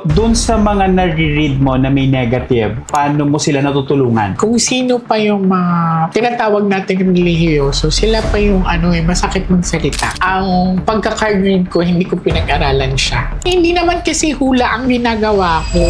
Doon sa mga nare-read mo na may negative, paano mo sila natutulungan? Kung sino pa yung mga tinatawag natin relihiyoso, sila pa yung masakit magsalita. Ang pagka-card read ko, hindi ko pinag-aralan siya. Hindi naman kasi hula ang ginagawa ko.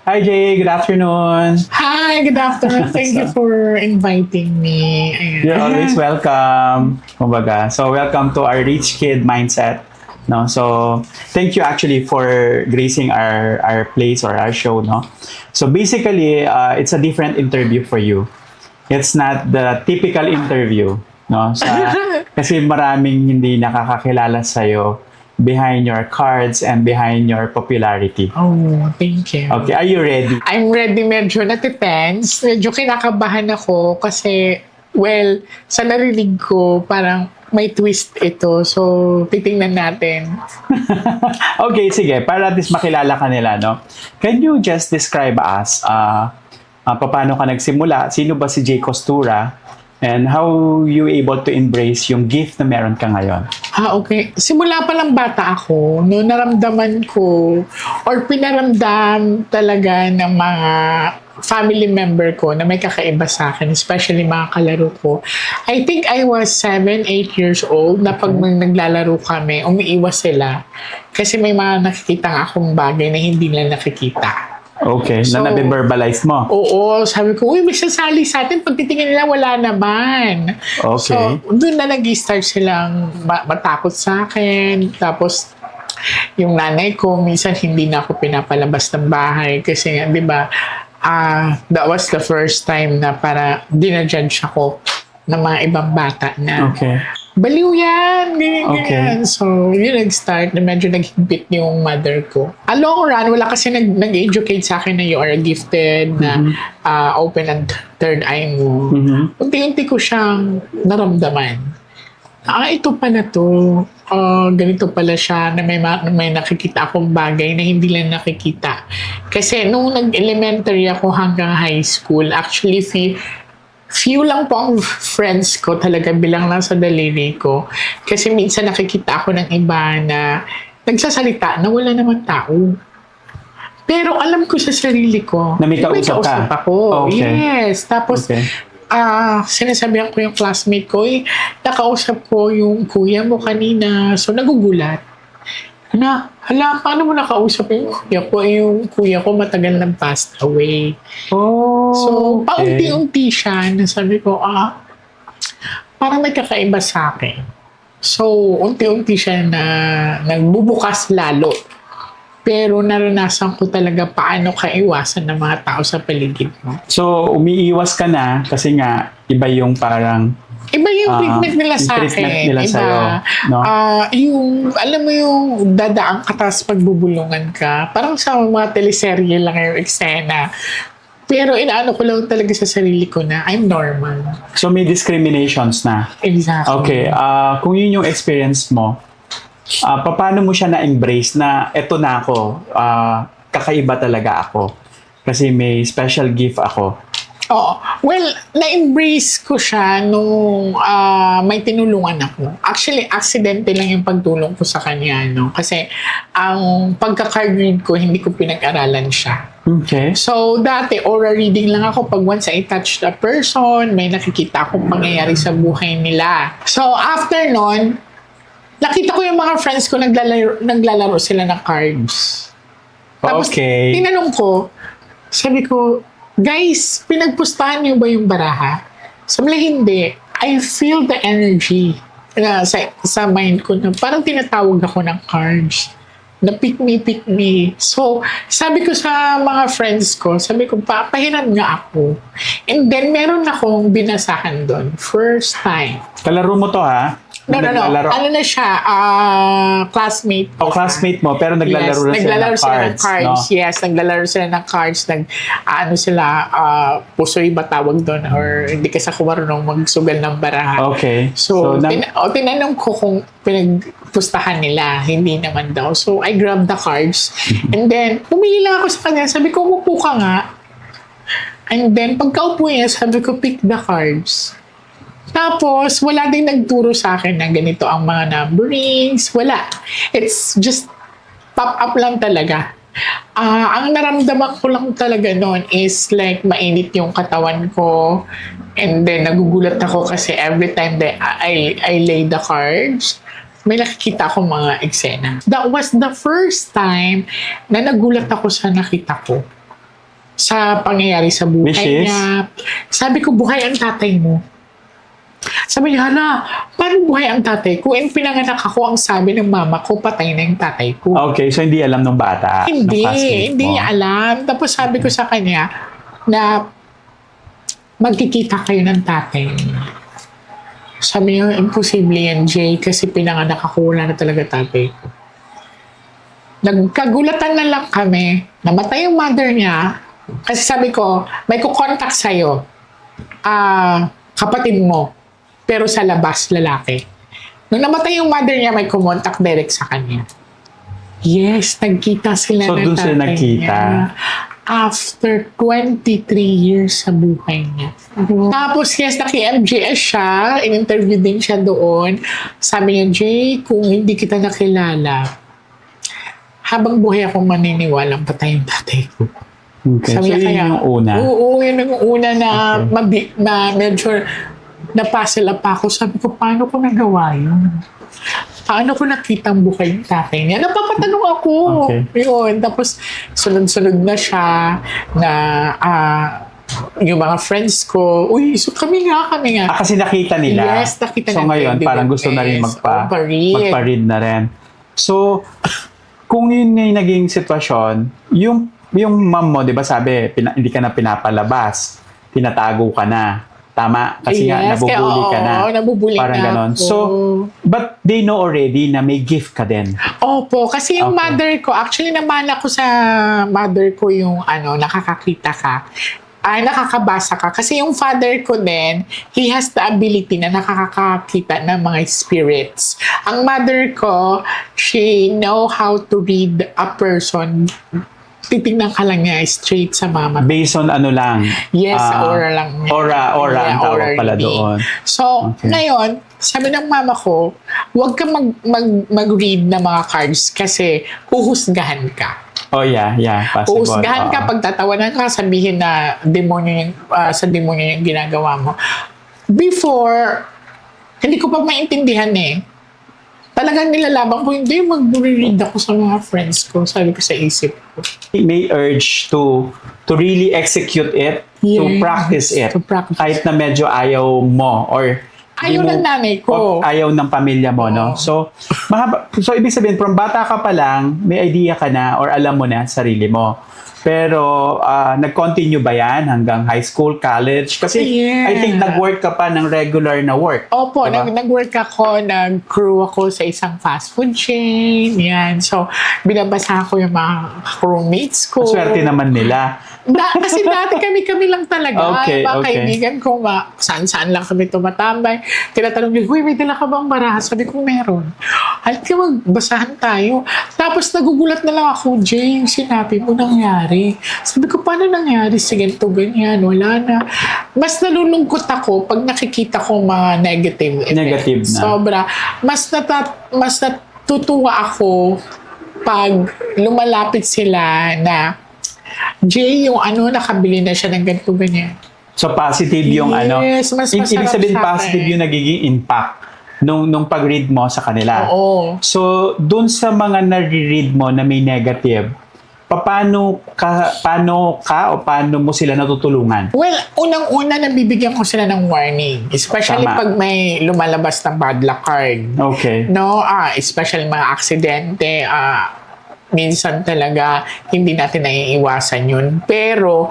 Hi Jay, good afternoon. Hi, good afternoon. Thank you for inviting me. Ayan. You're always welcome. Kumbaga. So welcome to our Rich Kid Mindset. No, so thank you actually for gracing our place or our show. No, so basically it's a different interview for you. It's not the typical interview. No, kasi maraming hindi nakakakilala sa'yo behind your cards and behind your popularity. Oh, thank you. Okay, are you ready? I'm ready. Medyo natitense. Medyo kinakabahan ako kasi, well, sa narinig ko, parang may twist ito. So, titingnan natin. Okay, sige. Para at least makilala ka nila, no? Can you just describe us paano ka nagsimula? Sino ba si Jay Costura? And how you able to embrace yung gift na meron ka ngayon? Okay. Simula pa lang bata ako, no, naramdaman ko or pinaramdam talaga ng mga family member ko na may kakaiba sa akin, especially mga kalaro ko. I think I was 7, 8 years old na pag naglalaro kami, umiiwas sila kasi may mga nakikita akong bagay na hindi nila nakikita. Okay, So, na nabe-verbalize mo. Oo, sabi ko, uy, may sasali sa atin. Pagtitingin nila, wala naman. Okay. So, doon na nag-start silang matakot sa akin. Tapos, yung nanay ko, minsan hindi na ako pinapalabas ng bahay. Kasi nga, di ba, that was the first time na para dinajudge ako ng mga ibang bata na Okay. baliw yan, ganyan, Okay. ganyan. So, yun nag-start na medyo naghigpit yung mother ko. A long run, wala kasi nag-educate sa akin na you are gifted, na open and third eye mo. Unti-unti ko siyang naramdaman. Ito pala to. Ganito pala siya na may nakikita akong bagay na hindi lang nakikita. Kasi nung nag-elementary ako hanggang high school, actually, few lang po ang friends ko talaga, bilang lang sa daliri ko. Kasi minsan nakikita ako ng iba na nagsasalita na wala naman tao. Pero alam ko sa sarili ko, Na may kausap ka? ako. Okay. Yes. Tapos, Okay. sinasabihan ko yung classmate ko, nakausap ko yung kuya mo kanina. So, nagugulat. Hala, paano mo nakausap yung kuya ko? Yung kuya ko matagal nang passed away. Oh, So, okay. paunti-unti siya na sabi ko, parang may kakaiba sa akin. So, unti-unti siya na nagbubukas lalo. Pero naranasan ko talaga paano kaiwasan ng mga tao sa paligid mo. So, umiiwas ka na kasi nga iba yung parang Iba yung treatment nila sa yung treatment akin. nila Iba. sa'yo, no? Alam mo yung dadaan ka tapos pagbubulungan ka. Parang sa mga teleserye lang yung eksena. Pero inaano ko lang talaga sa sarili ko na I'm normal. So may discriminations na. Exactly. Okay, kung yun yung experience mo, paano mo siya na-embrace na eto na ako, kakaiba talaga ako kasi may special gift ako? Oo. Well, na-embrace ko siya nung may tinulungan ako. Actually, aksidente lang yung pagtulong ko sa kanya, no? Kasi ang pagka-card read ko, hindi ko pinag-aralan siya. Okay. So, dati, aura reading lang ako. Pag once I touched a person, may nakikita akong pangyayari sa buhay nila. So, after nun, nakita ko yung mga friends ko naglalaro sila ng cards. Tapos, Okay. tinanong ko, sabi ko, guys, pinagpustahan niyo ba yung baraha? Sabi nila, hindi. I feel the energy na sa mind ko na parang tinatawag ako ng cards. Na pick me. So, sabi ko sa mga friends ko, sabi ko, papahiram nga ako. And then, meron akong binasahan doon. First time. Kalaro mo to ha? No. Naglalaro. Ano na siya? Classmate. O classmate mo, pero naglalaro na naglalaro sila ng cards. No? Yes, naglalaro sila ng cards. Pusoy ba tawag doon? Or hindi kasi ako marunong magsugal ng baraha. Okay. So, tinanong ko kung pinagpustahan nila. Hindi naman daw. So, I grabbed the cards. And then, pumili lang ako sa kanya. Sabi ko, umupo ka nga. And then, pagkaupo niya, sabi ko, pick the cards. Tapos, wala din nagturo sa akin na ganito ang mga numberings. Wala. It's just pop up lang talaga. Ang naramdaman ko lang talaga noon is like mainit yung katawan ko. And then nagugulat ako kasi every time that I lay the cards, may nakikita akong mga eksena. That was the first time na nagulat ako sa nakita ko. Sa pangyayari sa buhay Which is? niya. Sabi ko, buhay ang tatay mo. Sabi niya, hala, paano buhay ang tatay ko? And pinanganak ako, ang sabi ng mama ko, patay na yung tatay ko. Okay, so hindi alam ng bata. Hindi, ng classmate hindi mo. niya alam. Tapos sabi ko sa kanya na magkikita kayo ng tatay niya. Sabi niya, imposible yan, Jay, kasi pinanganak ako, wala na talaga tatay ko. Nagkagulatan na lang kami, namatay yung mother niya, kasi sabi ko, may kukontak sa'yo, kapatid mo, pero sa labas, lalaki. Nung namatay yung mother niya, may kumontak direct sa kanya. Yes, nagkita sila So, ng dun sila tatay nagkita. niya. After 23 years sa buhay niya. Tapos, yes, naki-MJS siya. In-interview din siya doon. Sabi niya, Jay, kung hindi kita nakilala, habang buhay akong maniniwalang patay yung tatay ko. Okay, so Sabi niya, yun yung una. Oo, yun yung una na, Okay. medyo na-puzzle up ako. Sabi ko, paano ko nagawa yun? Paano ko nakita ang buhay ng tatay niya? Napapatanong ako. Okay. Yun. Tapos, sunod-sunod na siya na yung mga friends ko, uy, so kami nga. Kasi nakita nila. Yes, nakita So natin, ngayon, di ba? parang gusto na rin Yes, magpa-read. magpa-read na rin. So, kung yun nga yung naging sitwasyon, yung mom mo, di ba sabi, hindi ka na pinapalabas, tinatago ka na. Tama? Kasi nga, nabubuli ka na. Oo, nabubuli Parang na ganon. ako. So, but they know already na may gift ka din. Opo, kasi yung Okay. mother ko, actually naman ako sa mother ko yung nakakakita ka. Nakakabasa ka. Kasi yung father ko din, he has the ability na nakakakita ng mga spirits. Ang mother ko, she know how to read a person. Titignan ka lang niya straight sa mama. Based on ano lang. Yes, ah, aura lang. Aura Yeah, ang tawag aura pala reading. doon. So, Okay. ngayon, sabi ng mama ko, huwag ka mag-read ng mga cards kasi huhusgahan ka. Oh yeah, possible. Huhusgahan ka, Oo. pagtatawanan ka, sabihin na demonyo sa demonyo yung ginagawa mo. Before, hindi ko pa maintindihan eh. Talagang nilalaban ko, hindi, mag-read ako sa mga friends ko. Sabi ko sa isip ko. May urge to really execute it, to Yes, practice it. to practice. Kahit na medyo ayaw mo or Ayaw ng nanay ko. o ayaw ng pamilya mo, no? So, so ibig sabihin, from bata ka pa lang, may idea ka na or alam mo na sarili mo. Pero, nag-continue ba yan hanggang high school, college? Kasi Yeah. I think nag-work ka pa ng regular na work. Opo, Diba? nag-work ako, nag-crew ako sa isang fast food chain. Yan. So, binabasa ko yung mga crewmates ko. Swerte naman nila. Kasi dati kami lang talaga. Okay, Mga okay. kaibigan ko, saan-saan lang kami tumatambay. Tinatanong niyo, huy, may dala ka bang baraha? Sabi ko, meron. Halit ka magbasahan tayo. Tapos nagugulat na lang ako, Jay, yung sinabi mo nangyari. Sabi ko, paano nangyari? Sige, ito ganyan, wala na. Mas nalulungkot ako pag nakikita ko mga negative effects. Negative na. Sobra. Mas natutuwa ako pag lumalapit sila na Jay, yung nakabili na siya ng ganito ganyan. So, positive yung Yes, mas Ibig masarap sabihin, sa akin. positive yung nagiging impact nung pag-read mo sa kanila. Oo. So, dun sa mga nare-read mo na may negative, paano mo sila natutulungan? Well, unang-una nabibigyan ko sila ng warning. Especially Tama. pag may lumalabas na bad luck card. Okay. No, especially mga aksidente, minsan talaga hindi natin naiiwasan yun. Pero,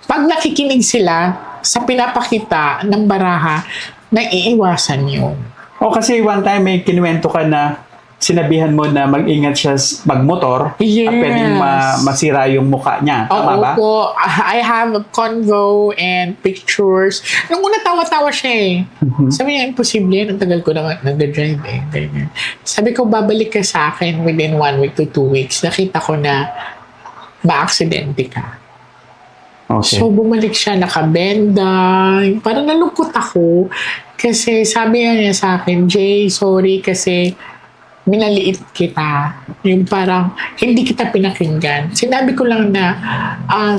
pag nakikinig sila sa pinapakita ng baraha, naiiwasan yun. O kasi one time may kinuwento ka na sinabihan mo na mag-ingat siya magmotor Yes. at pwedeng masira yung mukha niya. Tama ba? Po. I have a convo and pictures. Nung una tawa-tawa siya eh. Sabi niya, imposible yan. Ang tagal ko na nag-drive eh. Ganyan. Sabi ko, babalik ka sa akin within 1 week to 2 weeks. Nakita ko na ma-aksidente ka. Okay. So, bumalik siya, nakabenda. Parang nalungkot ako. Kasi sabi nga niya sa akin, Jay, sorry kasi minaliit kita. Yung parang, hindi kita pinakinggan. Sinabi ko lang na,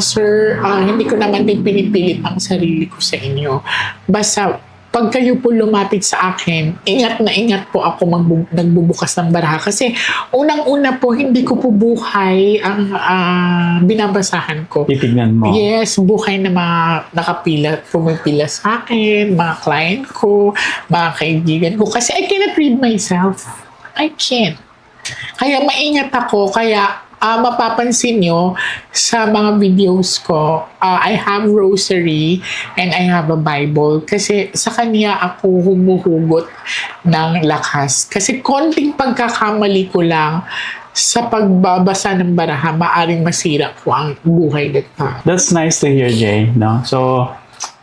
sir, hindi ko naman din pinipilit ang sarili ko sa inyo. Basta, pag kayo po lumapit sa akin, ingat na ingat po ako nagbubukas ng baraha. Kasi unang-una po, hindi ko po buhay ang binabasahan ko. Titignan mo. Yes, buhay na mga pumipila sa akin, mga client ko, mga kaibigan ko. Kasi I cannot read myself. I can't. Kaya maingat ako. Kaya mapapansin nyo sa mga videos ko, I have rosary and I have a Bible. Kasi sa kanya ako humuhugot ng lakas. Kasi konting pagkakamali ko lang sa pagbabasa ng baraha, maaring masira ko ang buhay nito. That's nice to hear, Jay. No? So,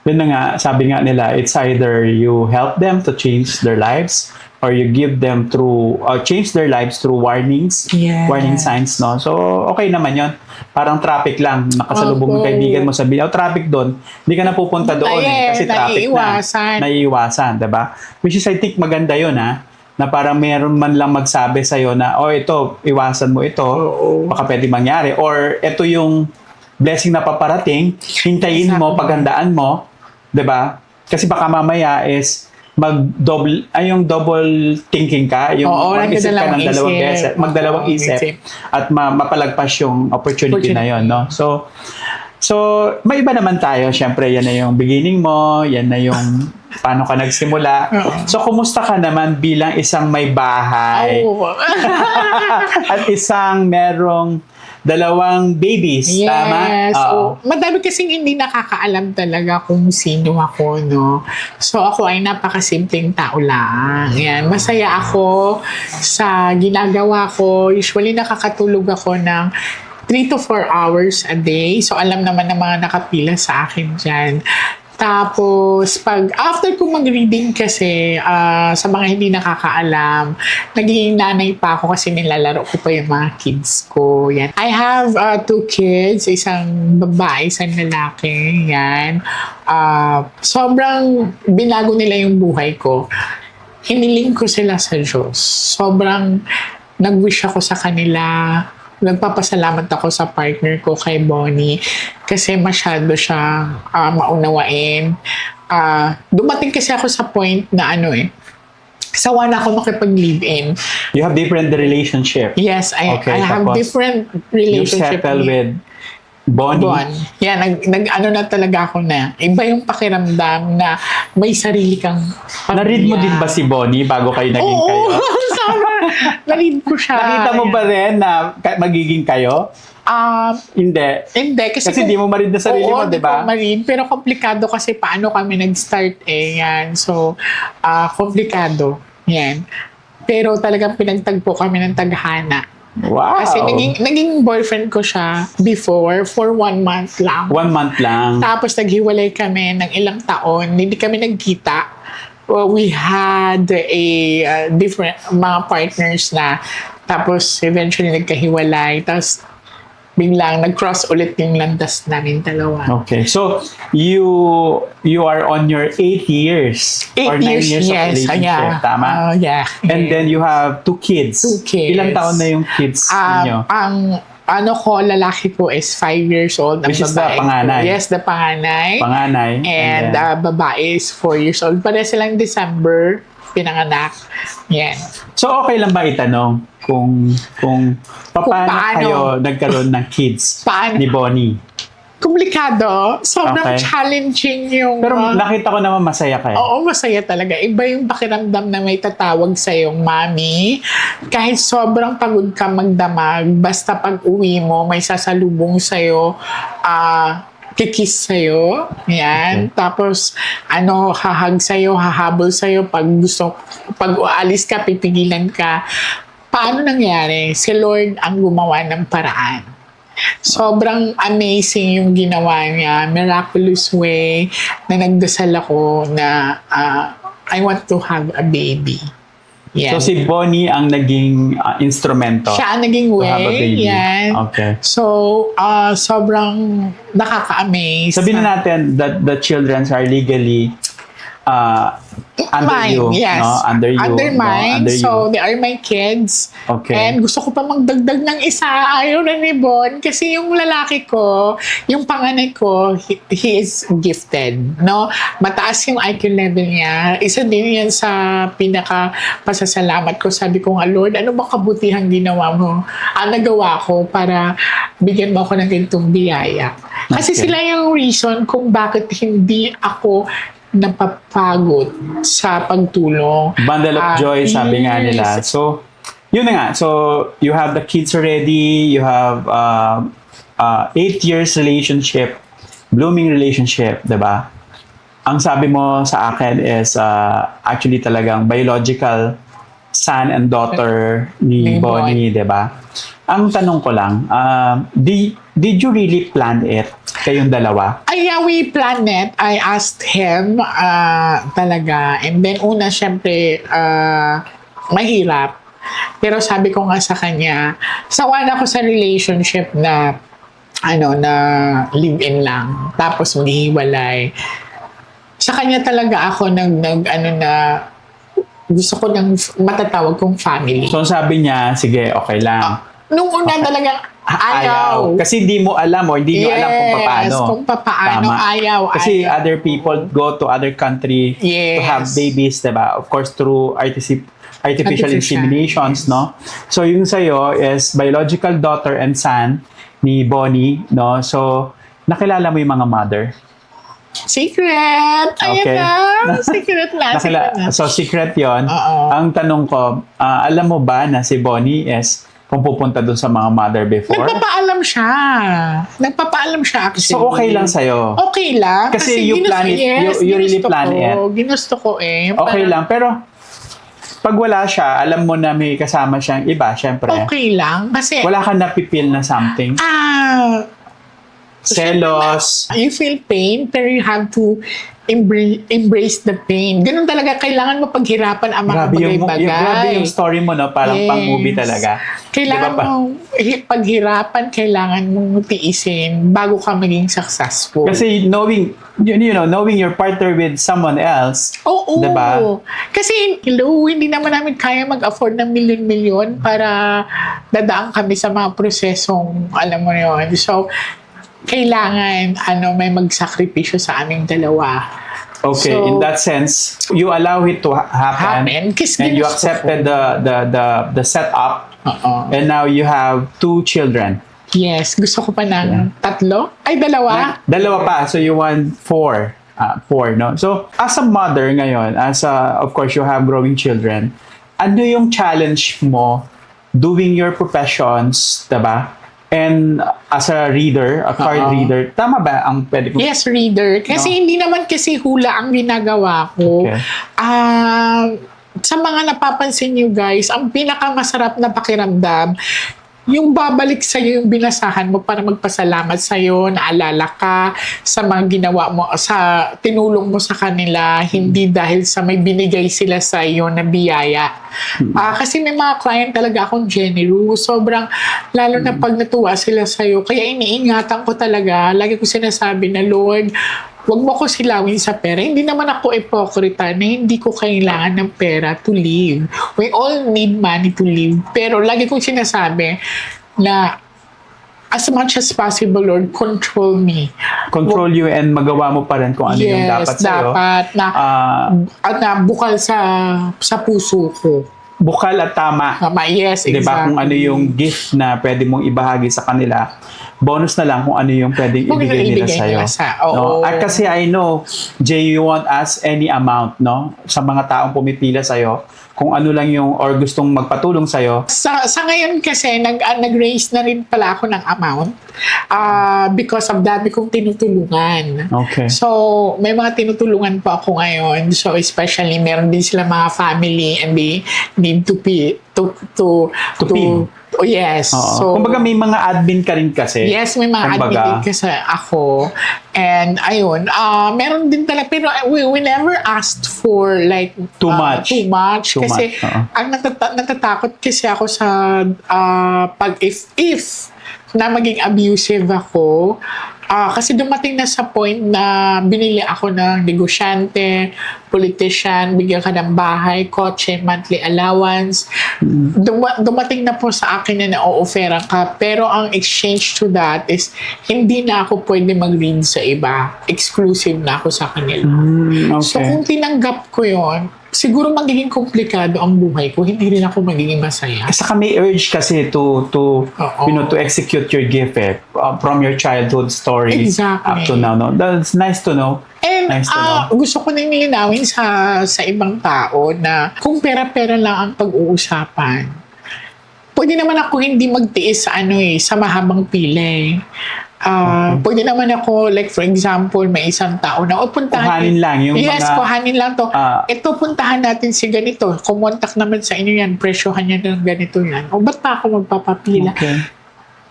yun na nga, sabi nga nila, it's either you help them to change their lives or you give them through, change their lives through warnings, Yes. warning signs, no? So, okay naman yon. Parang traffic lang. Nakasalubong ng Opo. kaibigan mo, sabi, traffic doon. Hindi ka na pupunta doon kasi traffic naiiwasan. na. Naiiwasan, diba? Which is, I think, maganda yun, ha? Na parang meron man lang magsabi sa'yo na, ito, iwasan mo ito. Oo. Baka pwede mangyari. Or, ito yung blessing na paparating, hintayin mo, Exactly. paghandaan mo, 'di ba? Kasi baka mamaya is yung double thinking ka, yung Oo, mag-isip ka ng dalawang isip. beses, magdalawang Oo, isip isip. at mapalagpas yung opportunity na yon, no? So may iba naman tayo. Syempre, yan na yung beginning mo, yan na yung paano ka nagsimula. Oo. So, kumusta ka naman bilang isang may bahay Oo. at isang merong dalawang babies, tama? Yes. Oo. Madami kasing hindi nakakaalam talaga kung sino ako, no? So, ako ay napakasimpleng tao lang. Yan. Masaya ako sa ginagawa ko. Usually, nakakatulog ako ng 3 to 4 hours a day. So, alam naman ng mga nakapila sa akin dyan. Tapos, after ko mag-reading kasi, sa mga hindi nakakaalam, naging nanay pa ako kasi nilalaro ko pa yung mga kids ko. Yan. I have 2 kids, isang babae, isang lalaki. Yan. Sobrang binago nila yung buhay ko. Hiniling ko sila sa Diyos. Sobrang nag-wish ako sa kanila. Nagpapasalamat ako sa partner ko kay Bonnie kasi masyado siyang maunawain. Dumating kasi ako sa point na sawa na ako makipag-live-in. You have different relationship. Yes, I have tapos different You relationship. settle with Bonnie. Yan, nag-ano na talaga ako na. Iba yung pakiramdam na may sarili kang pamilya. Na-read mo din ba si Bonnie bago kayo naging Oo, kayo? na-read ko siya. Nakita mo ba rin na magiging kayo? Hindi. Hindi, kasi Kasi di mo ma-read na sarili mo, di ba? Oo, marin. Pero komplikado kasi paano kami nag-start yan. So, komplikado. Yan. Pero talagang pinagtagpo kami ng tadhana. Wow. Kasi naging boyfriend ko siya before for 1 month lang. 1 month lang. Tapos naghiwalay kami ng ilang taon. Hindi kami nagkita. We had a different mga partners na. Tapos eventually nagkahiwalay. Tapos biglang nag-cross ulit yung landas namin dalawa. Okay. So, you are on your 8 years 8 or 9 years, years of yes. relationship. Yeah. Tama? Yeah. And then you have 2 kids. 2 kids. Ilang taon na yung kids ninyo? Ang lalaki ko is 5 years old. Ang Which is the babae ko- panganay. Yes, the panganay. Panganay. And then- babae is 4 years old. Pare silang December pinanganak. Yan. So, okay lang ba itanong kung paano paano? kayo nagkaroon ng kids Paano? ni Bonnie? Komplikado. Sobrang Okay. challenging yung... Pero nakita ko naman masaya kayo. Oo, masaya talaga. Iba yung pakiramdam na may tatawag sa yung mami. Kahit sobrang pagod ka magdamag, basta pag uwi mo, may sasalubong sa'yo, kikiss sa'yo. Yan. Tapos, hahag sa'yo, hahabol sa'yo. Pag aalis ka, pipigilan ka. Paano nangyari? Si Lord ang gumawa ng paraan. Sobrang amazing yung ginawa niya. Miraculous way na nagdasal ako na I want to have a baby. Yan. So si Bonnie ang naging instrumento Siya ang naging to have a way. baby. Yan. Okay. So, sobrang nakaka-amaze. Sabihin na natin that the children are legally under Mine, you, yes. no? Under you, Under no? mine. Under So, you. they are my kids. Okay. And gusto ko pa magdagdag ng isa. Ayaw na ni Bon. Kasi yung lalaki ko, yung panganay ko, he is gifted. No? Mataas yung IQ level niya. Isa din yan sa pinaka-pasasalamat ko. Sabi ko nga, Lord, ano ba kabutihang ginawa mo? Nagawa ko para bigyan mo ako ng ganitong biyaya. Kasi Okay. sila yung reason kung bakit hindi ako napapagod sa pagtulong. Bundle of joy, sabi nga nila. Yes. So, yun na nga. So, you have the kids already. You have 8 years relationship, blooming relationship, diba? Ang sabi mo sa akin is actually talagang biological son and daughter ni Ni Bonnie, diba? Ang tanong ko lang, did you really plan it, kayong dalawa? Yeah, we planned it. I asked him talaga. And then una, syempre, mahirap. Pero sabi ko nga sa kanya, sawa na ako sa relationship na na live-in lang. Tapos maghihiwalay. Sa kanya talaga ako gusto ko ng matatawag kong family. So, sabi niya, sige, okay lang. Nung una talagang ayaw. Kasi hindi mo alam o hindi nyo alam kung paano. Yes, kung paano, Tama. ayaw. Kasi other people go to other country to Yes. have babies, diba? Of course, through artificial Artificial, inseminations, yes. no? So, yung sa'yo is biological daughter and son ni Bonnie, no? So, nakilala mo yung mga mother. Secret! Ayan Okay. na! Secret na. Secret na. So, secret yon. Oo. Ang tanong ko, alam mo ba na si Bonnie is kung pupunta dun sa mga mother before? Nagpapaalam siya. Nagpapaalam siya actually. So, okay lang sa'yo? Okay lang. Kasi you plan it, you really plan it. Ginusto ko eh. Okay lang, pero pag wala siya, alam mo na may kasama siyang iba, syempre. Okay lang. Kasi, Wala kang napipil na something. Selos. you feel pain, pero you have to embrace the pain. Ganun talaga, kailangan mo paghirapan ang mga bagay-bagay. Grabe yung story mo, no? Parang Yes. pang-movie talaga. Kailangan Di ba pa- mong paghirapan, kailangan mong tiisin bago ka maging successful. Kasi knowing your partner with someone else, Oo. Diba? Kasi, hindi naman namin kaya mag-afford ng milyon-milyon para dadaan kami sa mga prosesong, alam mo yun. So, kailangan, may magsakripisyo sa aming dalawa. okay, So, in that sense, you allow it to happen. Kasi And you ginusto accepted ko. the setup. Oo. And now you have 2 children. Yes, gusto ko pa ng 3. Ay, 2. Dalawa pa. So you want 4. 4, no? So, as a mother ngayon, of course, you have growing children, ano yung challenge mo doing your professions, diba? And as a reader, a card Oo. reader, tama ba ang pwede ko? Yes, reader. Kasi No? hindi naman kasi hula ang ginagawa ko. Okay. Sa mga napapansin nyo guys, ang pinakamasarap na pakiramdam, yung babalik sa'yo yung binasahan mo para magpasalamat sa'yo, naalala ka sa mga ginawa mo, sa tinulong mo sa kanila, hindi dahil sa may binigay sila sa'yo na biyaya. Kasi may mga client talaga akong generous, sobrang, lalo na pag natuwa sila sa'yo, kaya iniingatan ko talaga, lagi ko sinasabi na, Lord, wag mo ko silawin sa pera. Hindi naman ako ipokrita na hindi ko kailangan ng pera to live. We all need money to live. Pero lagi kong sinasabi na as much as possible, Lord, control me. Control you and magawa mo pa rin kung ano yung dapat sa'yo. dapat na, at na bukal sa puso ko. Bukal at tama. Yes, exactly. Diba? Kung ano yung gift na pwede mong ibahagi sa kanila, bonus na lang kung ano yung pwedeng Kung ibigay nila ibigay sa'yo. nila oo. No? At kasi I know, Jay, you won't ask any amount, no? Sa mga taong pumipila sa'yo, kung ano lang yung, or gustong magpatulong sa'yo. Sa ngayon kasi, nag-raise na rin pala ako ng amount because of dami kong tinutulungan. Okay. So, may mga tinutulungan po ako ngayon. So, especially, meron din sila mga family and they need to pay, to feed. yes. Oo. So, Kumbaga may mga admin ka rin kasi. yes, may mga admin din kasi ako. And ayun, meron din talaga, pero we never asked for like Too much. Too much. Too Kasi much, oo. ang natatakot kasi ako sa pag if na maging abusive ako, kasi dumating na sa point na binili ako ng negosyante, politician, bigyan ka ng bahay, kotse, monthly allowance. Dumating na po sa akin na na-o-offeran ka. Pero ang exchange to that is hindi na ako pwede mag-read sa iba. Exclusive na ako sa kanila. So Okay. kung tinanggap ko yon, siguro magiging komplikado ang buhay ko. Hindi rin ako magiging masaya. Kasi may urge kasi to Oo. to execute your gift from your childhood story Exactly. up to now. No? That's nice to know. And Nice to know. gusto ko nang nilinawin sa ibang tao na kung pera-pera lang ang pag-uusapan, pwede naman ako hindi magtiis sa mahabang pila eh. Pwede naman ako, like for example, may isang tao na, puntahan. Kuhanin lang yung yes, mga- kuhanin lang to. Ah. Ito, puntahan natin si ganito. Kumontak naman sa inyo yan, presyohan niya ng ganito yan. O ba't pa ako magpapapila? Okay.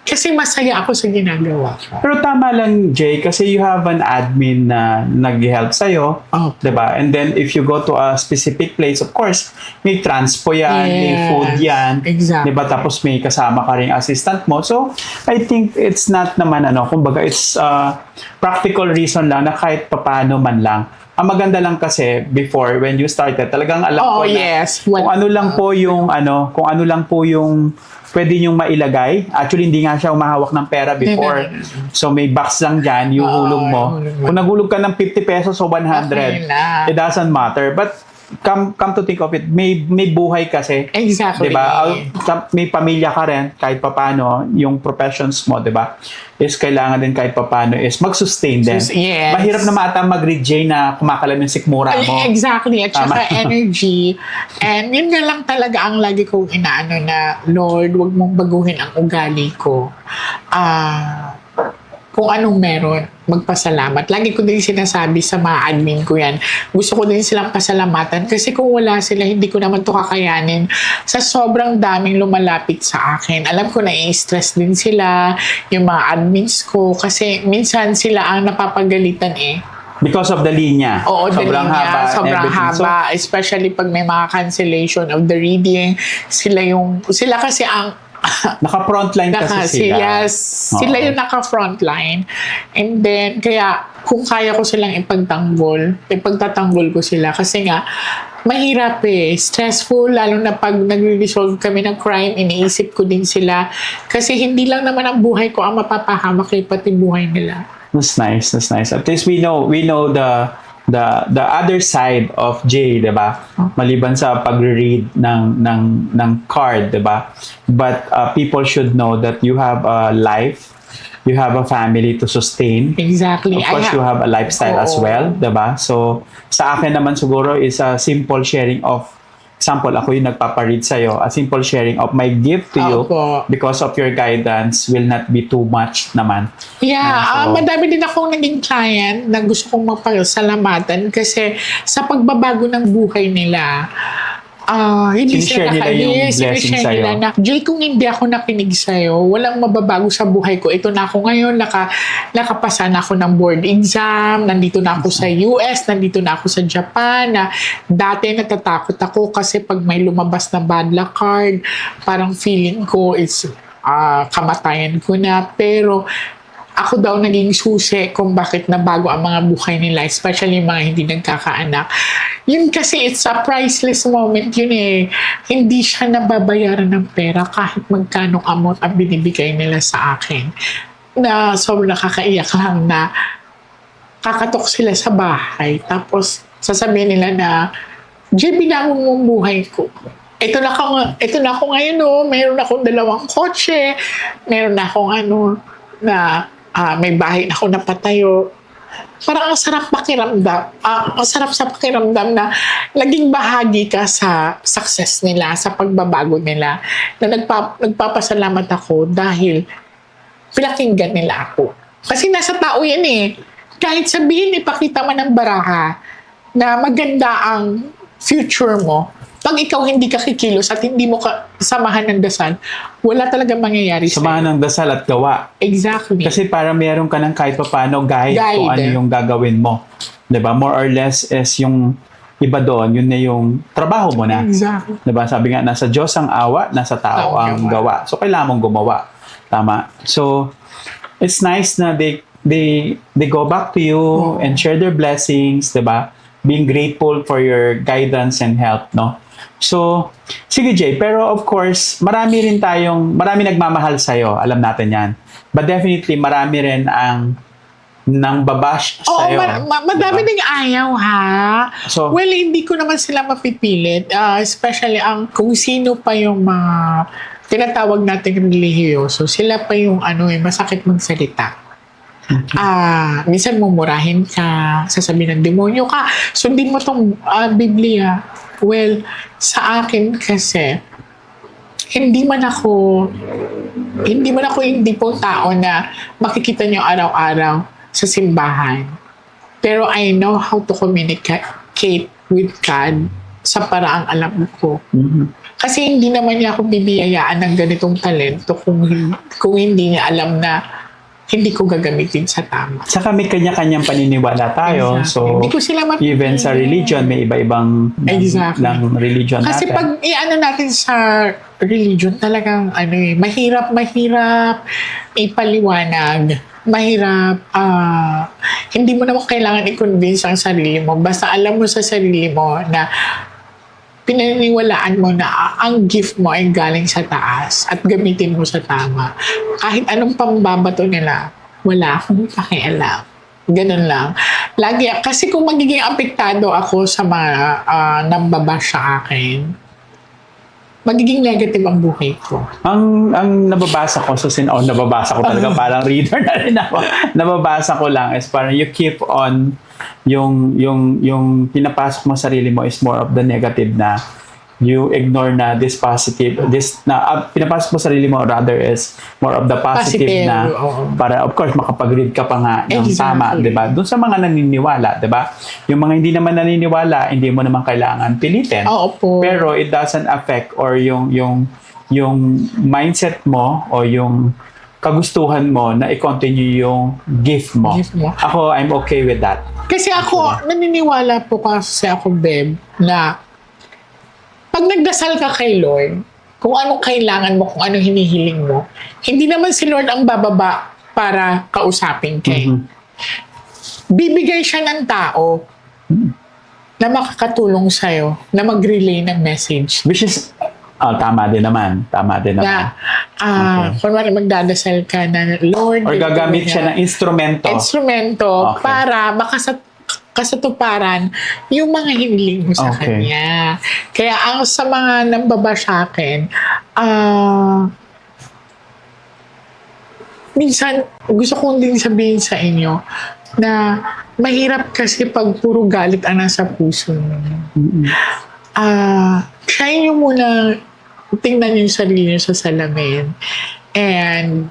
Kasi masaya ako sa ginagawa ko. Pero tama lang, Jay, kasi you have an admin na nag-help sa'yo. Oh. Diba? And then, if you go to a specific place, of course, may transpo yan, may Yes. food yan. Exactly. Diba? Tapos may kasama ka rin assistant mo. So, I think it's not naman, kumbaga, it's practical reason lang na kahit papano man lang. Ang maganda lang kasi, before, when you started, talagang alam ko na yes. kung ano lang po yung pwede niyong mailagay. Actually, hindi nga siya umahawak ng pera before. So, may box lang dyan, yung hulog mo. hulog mo. Kung nagulog ka ng 50 pesos o 100, Okay lang. it doesn't matter. But, come to think of it, may buhay kasi. Exactly. Diba? May pamilya ka rin, kahit papano, yung professions mo, diba? Is kailangan din kahit papano is mag-sustain din. Yes. Mahirap na mata mag-read na kumakalam yung sikmura mo. Exactly. At saka Tama. energy. And yun nga lang talaga ang lagi kong inaano na, Lord, wag mong baguhin ang ugali ko. Kung anong meron, magpasalamat. Lagi ko din sinasabi sa mga admin ko yan. Gusto ko din silang pasalamatan kasi kung wala sila, hindi ko naman to kakayanin. Sa sobrang daming lumalapit sa akin. Alam ko na i-stress din sila, yung mga admins ko, kasi minsan sila ang napapagalitan eh. Because of the linya. Oo, Sobrang dali niya, haba and sobrang everything. So, haba, especially pag may mga cancellation of the reading. Sila kasi ang naka-frontline kasi sila. Yes, sila Oo. yung naka-frontline. And then, kaya kung kaya ko silang ipagtatanggol ko sila. Kasi nga, mahirap eh. Stressful, lalo na pag nagre-resolve kami ng crime, iniisip ko din sila. Kasi hindi lang naman ang buhay ko ang mapapahamak, eh, pati buhay nila. That's nice. That's nice. At least we know the other side of Jay, 'di ba? Maliban sa pagre-read ng card, 'di ba? But people should know that you have a life, you have a family to sustain. Exactly. Of course, you have a lifestyle as Oo. well, 'di ba? So, sa akin naman siguro is a simple sharing of, example, ako yung nagpaparead sa'yo, a simple sharing of my gift to you Opo. because of your guidance will not be too much naman. Yeah, So- madami din akong naging client na gusto kong magpasalamatan kasi sa pagbabago ng buhay nila, hindi Sinishare sila nila yung blessing sinishare sa'yo. nila na, Jay, kung hindi ako nakinig sa'yo, walang mababago sa buhay ko. Ito na ako ngayon, nakapasa na ako ng board exam, nandito na ako sa US, nandito na ako sa Japan, na dati natatakot ako kasi pag may lumabas na bad luck card, parang feeling ko it's kamatayan ko na. Pero ako daw naging susi kung bakit nabago ang mga buhay nila, especially yung mga hindi nagkakaanak. Yun kasi it's a priceless moment yun eh. Hindi siya nababayaran ng pera kahit magkano amount ang binibigay nila sa akin. Na sobrang nakakaiyak lang na kakatok sila sa bahay tapos sasabihin nila na, Jay, binago mo ang buhay ko. Ito na ako ngayon, oh. Meron akong 2 kotse, meron akong may bahay na ako napatayo. Parang ang sarap pakiramdam. Ang sarap sa pakiramdam na naging bahagi ka sa success nila, sa pagbabago nila. Na nagpapasalamat ako dahil pinakinggan nila ako. Kasi nasa tao yan eh. Kahit sabihin, ipakita mo ng baraha na maganda ang future mo, Pag ikaw hindi ka kikilos at hindi mo ka samahan ng dasal, wala talaga mangyayari Samahan ng dasal at gawa. Exactly. Kasi para meron ka ng kahit paano guide kung ano yung gagawin mo. 'Di ba? More or less is yung iba doon, yun na yung trabaho mo na. Exactly. 'Di ba? Sabi nga, nasa Diyos ang awa, nasa tao ang gawa. So, kailangan mong gumawa. Tama. So, it's nice na they go back to you and share their blessings, 'di ba? Being grateful for your guidance and help, no? So, sige Jay, pero of course, marami nagmamahal sa'yo, alam natin yan. But definitely, marami rin ang nang babash sa'yo. Madami ding ayaw, ha? So, Well, hindi ko naman sila mapipilit. Especially kung sino pa yung mga tinatawag natin relihiyoso, sila pa yung masakit magsalita. Minsan mumurahin ka, sasabihin ng demonyo ka, sundin mo tong Biblia. Well, sa akin kasi, hindi man ako yung tipong tao na makikita niyo araw-araw sa simbahan. Pero I know how to communicate with God sa paraang alam ko. Kasi hindi naman niya ako bibiyayaan ng ganitong talento kung hindi niya alam na hindi ko gagamitin sa tama. Saka may kanya-kanyang paniniwala tayo. Exactly. So, Hindi ko sila even sa religion, may iba-ibang lang religion Kasi natin. pag natin sa religion, talagang mahirap ipaliwanag. Mahirap, hindi mo naman kailangan i-convince ang sarili mo. Basta alam mo sa sarili mo na pinaniniwalaan mo na ang gift mo ay galing sa taas at gamitin mo sa tama. Kahit anong pambabato nila, wala akong pakialam. Ganun lang. Lagi, kasi kung magiging apektado ako sa mga nambabash sa akin, magiging negative ang buhay ko. Ang nababasa ko, nababasa ko talaga, parang reader na rin ako. Nababasa ko lang is parang you keep on yung pinapasok mo sarili mo is more of the negative na you ignore na pinapasok mo sarili mo rather is more of the positive na para of course makapag-read ka pa nga ng tama, 'di ba? Doon sa mga naniniwala, 'di ba? Yung mga hindi naman naniniwala, hindi mo naman kailangan pilitin. Pero it doesn't affect or yung mindset mo o yung kagustuhan mo na i-continue yung gift mo. Ako, I'm okay with that. Kasi ako, naniniwala po kasi ako, Beb, na pag nagdasal ka kay Lord, kung anong kailangan mo, kung anong hinihiling mo, hindi naman si Lord ang bababa para kausapin kayo. Bibigay siya ng tao na makakatulong sa'yo, na mag-relay ng message. Which is, tama din naman. Na, kunwari magdadasal ka na, Lord, or gagamit siya ng instrumento para kasatuparan yung mga hiniling mo sa kanya. Kaya sa mga nambaba sa akin, minsan gusto kong din sabihin sa inyo na mahirap kasi pag puro galit ang nasa puso mo. Try nyo muna tingnan yung sarili nyo sa salamin. And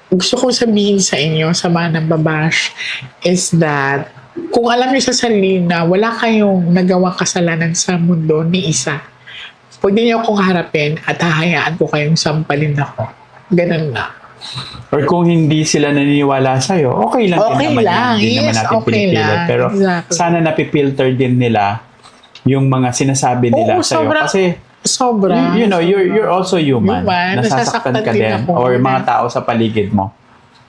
gusto kong sabihin sa inyo, sa mga nambabash, is that kung alam nyo sa sarili na wala kayong nagawang kasalanan sa mundo ni isa, pwede nyo akong harapin at hahayaan ko kayong sampalin ako. Ganun na. Or kung hindi sila naniniwala sa'yo, okay lang din naman yan. Hindi naman natin pinipilit. Pero sana napipilter din nila yung mga sinasabi nila sa'yo. Kasi sobra. You know, you're also human. Nasasaktan ka din. Or mga tao sa paligid mo.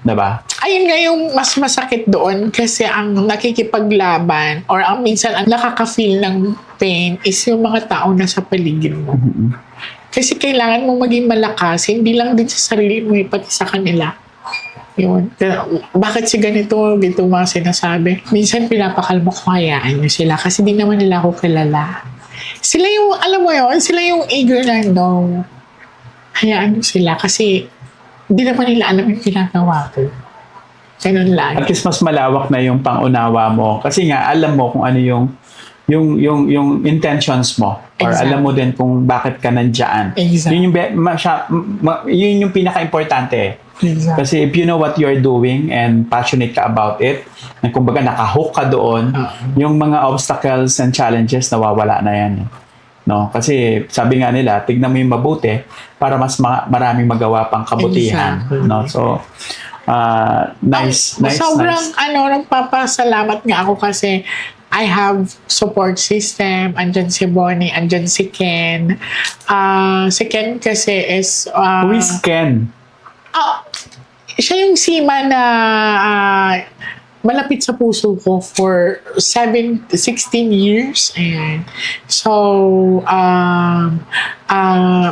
Diba? Ayun nga yung mas masakit doon kasi ang nakikipaglaban or ang minsan ang nakaka-feel ng pain is yung mga tao na sa paligid mo. Kasi kailangan mo maging malakas, hindi lang din sa sarili mo, pati sa kanila. Yun. Bakit si ganito mga sinasabi? Minsan pinapakalma ko, hayaan nyo sila kasi di naman nila ako kilala. Sila yung, alam mo yun, sila yung eager na no. Hayaan nyo sila kasi di naman nila alam yung ginagawa ko. Ganun lang. At least mas malawak na yung pangunawa mo. Kasi nga, alam mo kung ano yung intentions mo. Or alam mo din kung bakit ka nandiyan. Yun yung pinaka-importante. Kasi if you know what you're doing and passionate ka about it, na kumbaga nakahook ka doon, yung mga obstacles and challenges nawawala na yan. no? Kasi sabi nga nila, tignan mo yung mabuti para mas maraming magawa pang kabutihan, Exactly. no? So nice. Sobrang nagpapasalamat nga ako kasi I have support system. Andyan si Bonnie, andyan si Ken. Si Ken kasi is... Who is Ken? Siya yung seaman na malapit sa puso ko for 16 years. Ayan. So,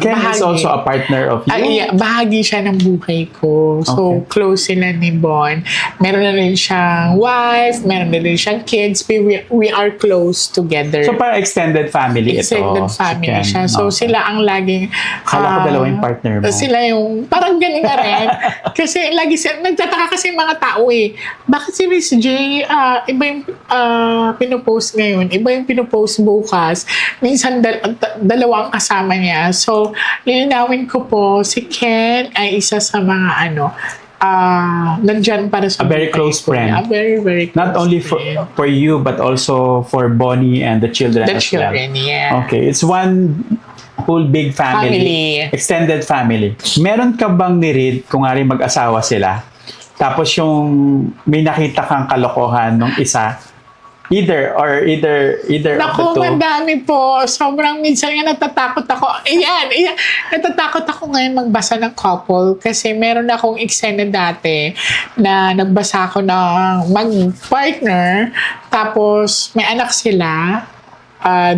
Ken is also a partner of you? Yeah, bahagi siya ng buhay ko. So, close sila ni Bon. Meron na rin siyang wife, meron na rin siyang kids. We are close together. So, parang extended family Extended ito. family si Ken. siya. So, Okay. sila ang laging... Kala ko dalawa yung partner mo. Sila yung... Parang ganun na rin. Kasi lagi nagtataka kasi yung mga tao eh. Bakit si Miss J, iba yung pinopost ngayon, iba yung pinopost bukas. Minsan dalawang kasama niya. So, lilinawin ko po, si Ken ay isa sa mga nandyan para sa A very buhay close ko. friend. A very, very close Not only friend. for you, but also for Bonnie and the children The as well. children, yeah. Okay, it's one whole big family. Extended family. Meron ka bang ni-read kung nga rin mag-asawa sila? Tapos yung may nakita kang kalokohan nung isa, either of the Naku, two. madami po. Sobrang minsan nga natatakot ako. Ayan. Natatakot ako ngayon magbasa ng couple kasi meron akong eksena dati na nagbasa ako ng mag-partner tapos may anak sila.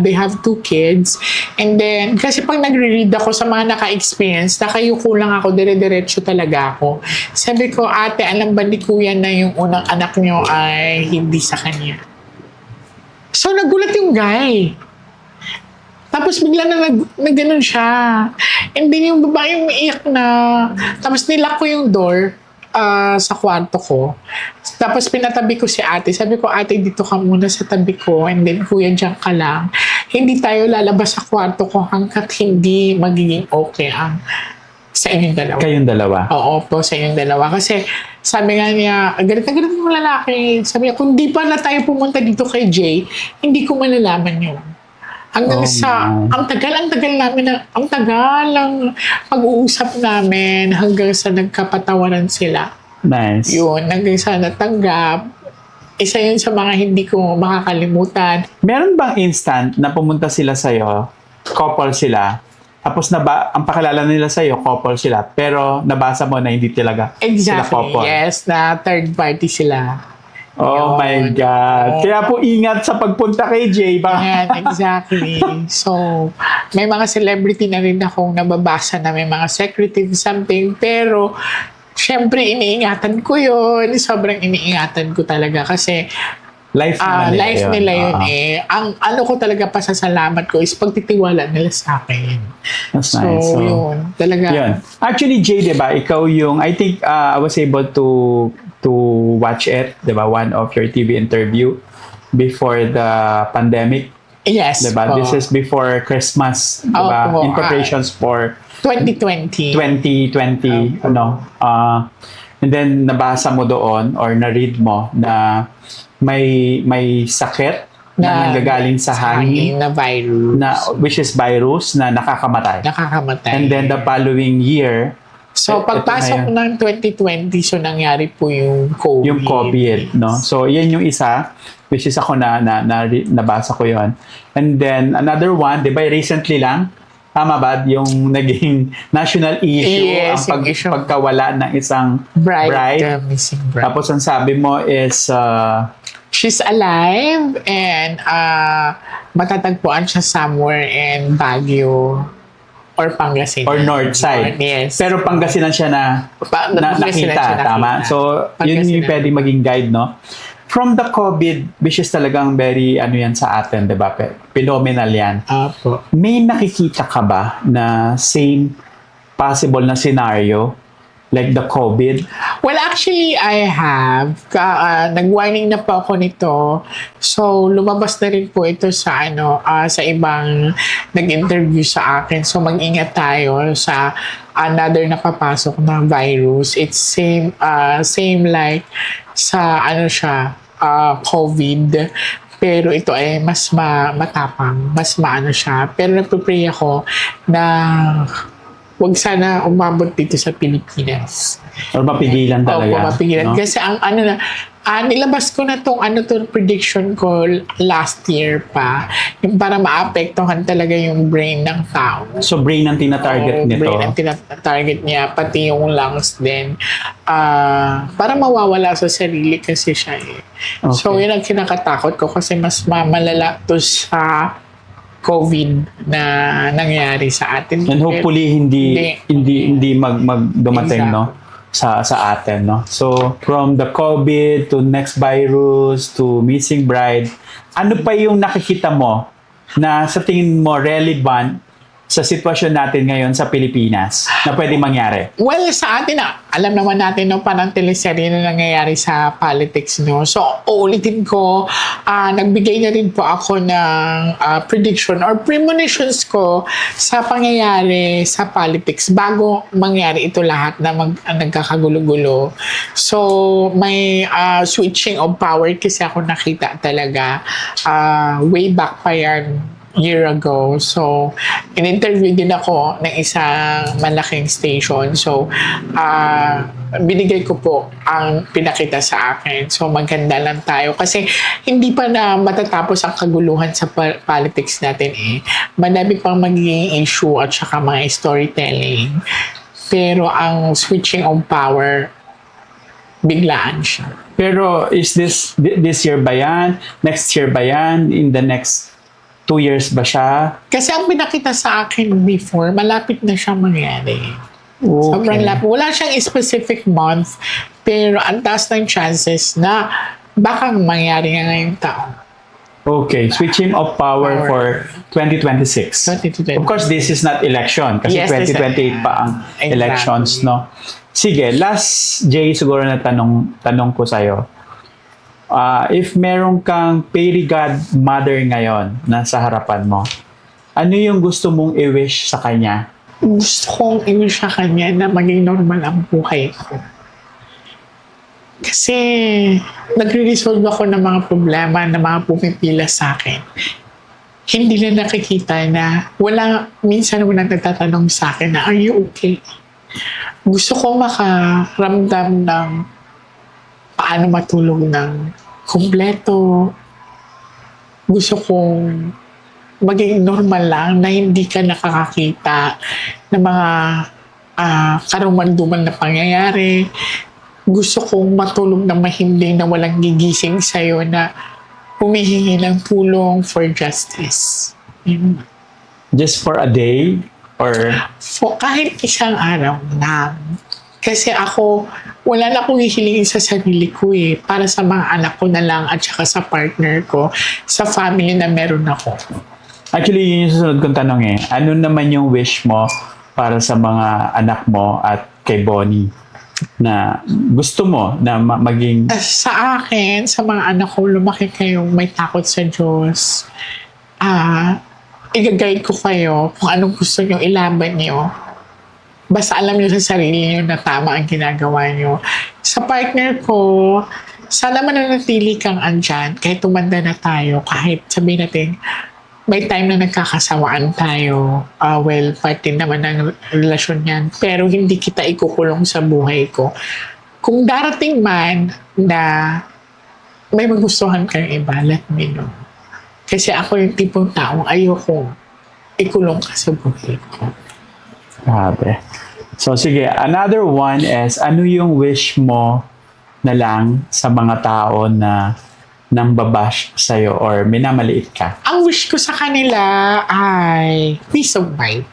They have 2 kids. And then, kasi pag nagre-read ako sa mga naka-experience, nakayuko lang ako, dire-diretso talaga ako. Sabi ko, ate, alam ba ni kuya na yung unang anak nyo ay hindi sa kanya? So, nagulat yung guy. Tapos bigla na nagganon siya. And then yung babae umiiyak na. Tapos nilak ko yung door sa kwarto ko. Tapos pinatabi ko si ate. Sabi ko, ate, dito ka muna sa tabi ko. And then, kuya, dyan ka lang. Hindi tayo lalabas sa kwarto ko hanggat hindi magiging okay ang sa inyong dalawa. Kayong dalawa. Oo po, sa inyong dalawa. Kasi sabi nga niya, galit na galit yung lalaki. Sabi niya, kung di pa na tayo pumunta dito kay Jay, hindi ko malalaman yun. Hanggang ang tagal namin, ang tagal ang pag-uusap namin hanggang sa nagkapatawaran sila. Nice. Yun, hanggang sa natanggap. Isa yun sa mga hindi ko makakalimutan. Meron bang instant na pumunta sila sa'yo, couple sila, tapos ang pakilala nila sa'yo, couple sila, pero nabasa mo na hindi talaga sila Exactly, couple? yes, na third party sila. Oh Yun. my God. Kaya po ingat sa pagpunta kay Jay. Yan, exactly. So, may mga celebrity na rin akong nababasa na may mga secretive something, pero syempre iniingatan ko yun. Sobrang iniingatan ko talaga kasi Life nila yun eh. Ang ano ko talaga pasasalamat ko is pagtitiwala nila sa akin. That's So, nice. So, yun. Talaga. yun. Actually, Jay, di ba, ikaw yung, I think I was able to watch it, di ba, one of your TV interview before the pandemic. Yes. Di ba? po. This is before Christmas, di ba? Opo. In preparations for 2020. 2020, and then nabasa mo doon or na-read mo na may sakit na nanggagaling sa hangin na virus. which is virus na nakakamatay. Nakakamatay. And then the following year, So, pagpasok ito na ng 2020, so nangyari po yung COVID. yung COVID, no? So, yan yung isa, which is ako nabasa ko yon. And then, another one, di ba, recently lang, tama ba, yung naging national issue, Yes, ang yung issue. pagkawala ng isang bride. Missing bride. Tapos, ang sabi mo is, She's alive and matatagpuan siya somewhere in Baguio or Pangasinan. or north side. Yes. Pero Pangasinan siya Pangasinan nakita, siya tama? nakita. So, yun yung Pangasinan. pwede maging guide, no? From the COVID, which is talagang very, yan sa atin, di ba? Phenomenal yan. Apo. May nakikita ka ba na same possible na scenario like the COVID? Well, actually, I have. Nag-warning na po ako nito. So, lumabas na rin po ito sa sa ibang nag-interview sa akin. So, mag-ingat tayo sa another na papasok na virus. It's same like sa COVID. Pero ito ay mas matapang, mas maano siya. Pero nagpe-pray ako na wag sana umabot dito sa Pilipinas. Or mapigilan talaga. Opo, mapigilan. no? Kasi ang nilabas ko na tong prediction ko last year pa. Yung para maapektuhan talaga yung brain ng tao. So, brain ang tina-target Oo, nito. brain ang target niya, pati yung lungs din. Para mawawala sa sarili kasi siya eh. Okay. So, yun ang kinakatakot ko kasi mas malala to sa COVID na nangyari sa atin. And hopefully hindi dumating no sa atin no. So from the COVID to next virus to missing bride, ano pa yung nakikita mo na sa tingin mo relevant sa sitwasyon natin ngayon sa Pilipinas na pwede mangyari? Well, sa atin alam naman natin no, parang teleserye na nangyayari sa politics no. So, uulitin ko, nagbigay na rin po ako ng prediction or premonitions ko sa pangyayari sa politics bago mangyari ito lahat na nagkakagulo-gulo. So, may switching of power kasi ako nakita talaga way back pa yan year ago. So, in-interview din ako ng isang malaking station. So, binigay ko po ang pinakita sa akin. So, maganda lang tayo. Kasi, hindi pa na matatapos ang kaguluhan sa politics natin eh. Madami pang magiging issue at saka mga storytelling. Pero, ang switching of power, biglaan siya. Pero is this year ba yan? Next year ba yan? In the next 2 years ba siya? Kasi ang pinakita sa akin before, malapit na siyang mangyari. Okay. Sobrang lapit. Wala siyang specific month, pero ang taas ng chances na baka mangyari nga ngayong taon. Okay, switching of power for 2026. 2026. Of course, this is not election kasi Yes, this is- 2028 pa ang Exactly. elections, no? Sige, last Jay siguro na tanong ko sa'yo. If meron kang fairy godmother ngayon na sa harapan mo, ano yung gusto mong i-wish sa kanya? Gusto kong i-wish sa kanya na maging normal ang buhay ko. Kasi nagre-resolve ako ng mga problema na mga pumipila sa akin. Hindi na nakikita na minsan walang nagtatanong sa akin na, are you okay? Gusto ko makaramdam ng paano matulog ng kumpleto. Gusto kong maging normal lang na hindi ka nakakakita ng mga karumaldumal na pangyayari. Gusto kong matulog na mahimbing na walang gigising sa'yo na humihingi ng tulong for justice. Yun. Just for a day? Or Kahit isang araw lang. Kasi ako, wala na akong hihilingin sa sarili ko eh. Para sa mga anak ko na lang at saka sa partner ko, sa family na meron ako. actually, yun yung susunod kong tanong eh. Ano naman yung wish mo para sa mga anak mo at kay Bonnie na gusto mo na maging... Sa akin, sa mga anak ko, lumaki kayong may takot sa Diyos. I-guide ko kayo kung anong gusto nyo ilaban nyo. Basta alam nyo sa sarili nyo na tama ang ginagawa nyo. Sa partner ko, sana mananatili kang andyan kahit tumanda na tayo, kahit sabihin natin, may time na nagkakasawaan tayo. Part din naman ng relasyon yan. Pero hindi kita ikukulong sa buhay ko. Kung darating man na may magustuhan kayong iba, let me know. Kasi ako yung tipong taong ayoko ikulong ka sa buhay ko. Grabe. So sige, another one is, ano yung wish mo na lang sa mga tao na nang babash sa'yo or minamaliit ka? Ang wish ko sa kanila ay peace of mind.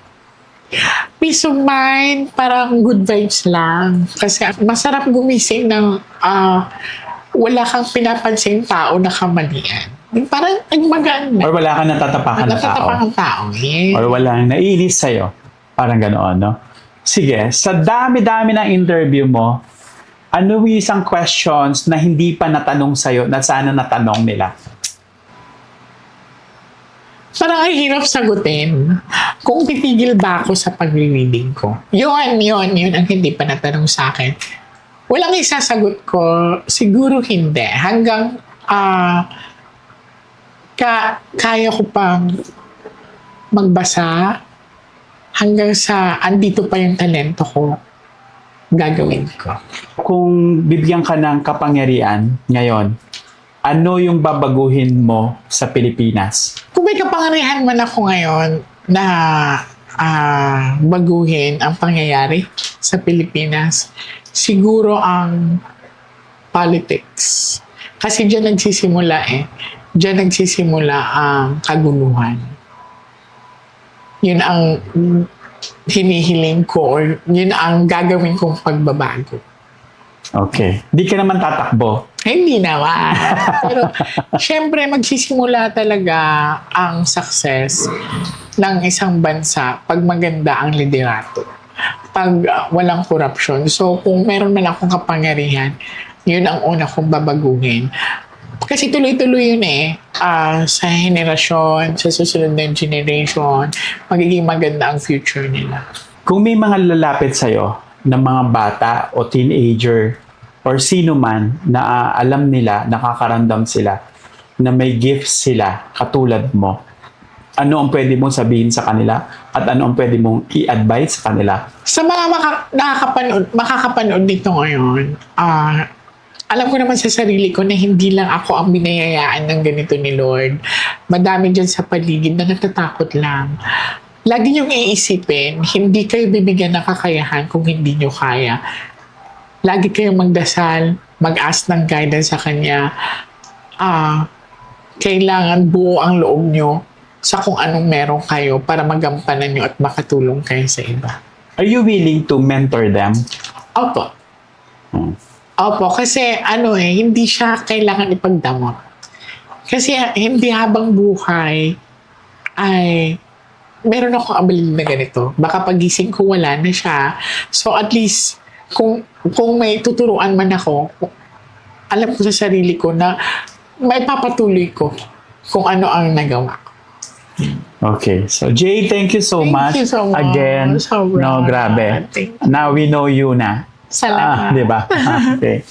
Peace of mind, parang good vibes lang. Kasi masarap gumising ng wala kang pinapansing tao na kamalian. Parang nagmagaan na. Or wala kang natatapakan na tao? Natatapang tao. Yeah. Or walang naiinis sa'yo? Parang ganoon, no? Sige, sa dami-dami ng interview mo, ano yung isang questions na hindi pa natanong sa'yo na sana natanong nila? Parang ay hirap sagutin kung titigil ba ako sa pag-reading ko. Yun ang hindi pa natanong sa akin. Walang isasagot ko, siguro hindi. Hanggang kaya ko pang magbasa hanggang sa andito pa yung talento ko, gagawin ko. Kung bibigyan ka ng kapangyarihan ngayon, ano yung babaguhin mo sa Pilipinas? Kung may kapangyarihan man ako ngayon na baguhin ang pangyayari sa Pilipinas, siguro ang politics. Kasi diyan nagsisimula Diyan nagsisimula ang kaguluhan. Yun ang hinihiling ko or yun ang gagawin kong pagbabago. Okay. Di ka naman tatakbo. Hindi naman. Pero, syempre, magsisimula talaga ang success ng isang bansa pag maganda ang liderato. Pag walang korupsyon. So, kung meron man akong kapangyarihan, yun ang una kong babaguhin. Kasi tuloy-tuloy yun sa henerasyon, sa susunod na generation, magiging maganda ang future nila. Kung may mga lalapit sa'yo ng mga bata o teenager or sino man na alam nila, nakakaramdam sila, na may gifts sila katulad mo, ano ang pwede mong sabihin sa kanila at ano ang pwede mong i-advise sa kanila? Sa mga makakapanood dito ngayon, alam ko naman sa sarili ko na hindi lang ako ang binayayaan ng ganito ni Lord. Madami dyan sa paligid na natatakot lang. Lagi niyong iisipin, hindi kayo bibigyan ng kakayahan kung hindi niyo kaya. Lagi kayong magdasal, mag-ask ng guidance sa Kanya. Kailangan buo ang loob niyo sa kung anong meron kayo para magampanan niyo at makatulong kayo sa iba. Are you willing to mentor them? Opo. Opo, kasi hindi siya kailangan ipagdamot. Kasi hindi habang buhay ay meron ako abilidad na ganito. Baka pagising ko wala na siya. So at least kung may tuturuan man ako, alam ko sa sarili ko na may papatuloy ko kung ano ang nagawa ko. Okay. So, Jay, thank you so much. Thank you so much. Again, Sobra. no, grabe. Thank you. Now we know you na. Salamat. Di ba? Okay.